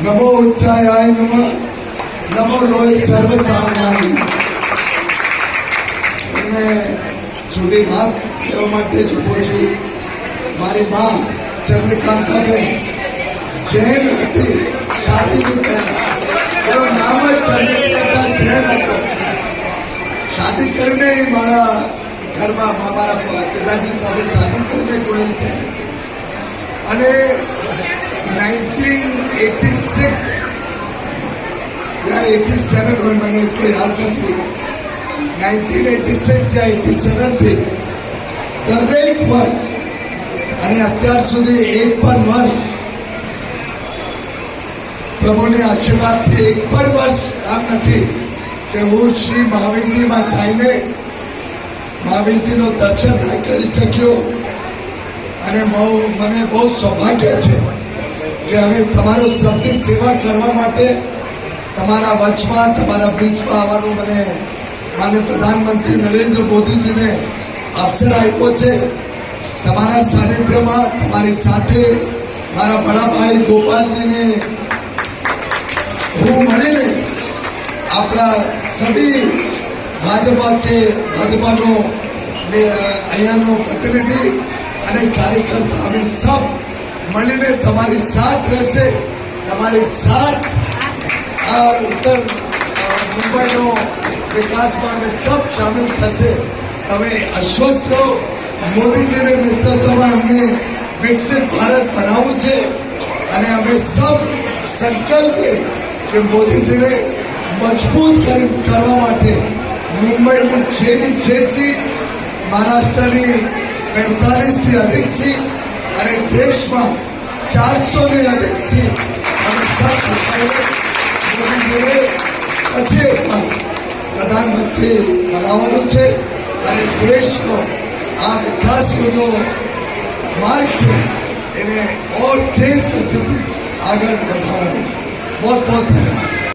નમો ઉચ્ચાયાય નમઃ, નમો લોય સર્વસામાન્ય. એમને છોટી વાત કહેવા માટે જ ઉભો છું. મારી માં ચંદ્રકાંતાબેન જૈન હતી. શાદીથી પહેલા એનું નામ જ ચંદ્રકાંતા જૈન હતો. શાદી કરીને મારા ઘરમાં મારા પિતાજી સાથે શાદી કરીને કોઈ થઈ. અને 1986 યા 87 હોય, મને એટલું યાદ નથી. 1986 યા 87 થી દરેક વર્ષ અને અત્યાર સુધી એક પણ વર્ષ પ્રભુની આશીર્વાદથી એક પણ વર્ષ આમ નથી કે હું શ્રી મહાવીરજીમાં જઈને મહાવીરજીનું દર્શન ન કરી શક્યો. અને મને બહુ સૌભાગ્ય છે કે હવે તમારો સૌની સેવા કરવા માટે તમારા વચમાં તમારા બીચમાં આવવાનું મને માનનીય પ્રધાનમંત્રી નરેન્દ્ર મોદીજીને અવસર આપ્યો છે. તમારા સાનિધ્યમાં તમારી સાથે મારા બડાભાઈ ગોપાલજીને હું મળીને આપણા સભી ભાજપા છે, ભાજપાનો અહીંયાનો પ્રતિનિધિ અને કાર્યકર્તા અમે સબ મળીને તમારી સાથ રહેશે. તમારી સાથ આ ઉત્તર મુંબઈનો વિકાસમાં અમે સબ સામેલ થશે. તમે અશ્વસ્ત રહો. મોદીજીના નેતૃત્વમાં અમને વિકસિત ભારત બનાવવું છે અને અમે સબ સંકલ્પ કે મોદીજીને મજબૂત કરવા માટે મુંબઈની 6 ની 6 સીટ, મહારાષ્ટ્રની 45 થી અધિક સીટ અને દેશમાં 400 ની અધિક સીટ અમે મોદીજીને પછી પ્રધાનમંત્રી બનાવવાનું છે અને દેશનો આ વિકાસનો જો માર્ગ છે એને ઓર તેજ ગતિથી આગળ વધારવાનું છે. बहुत बहुत धन्यवाद.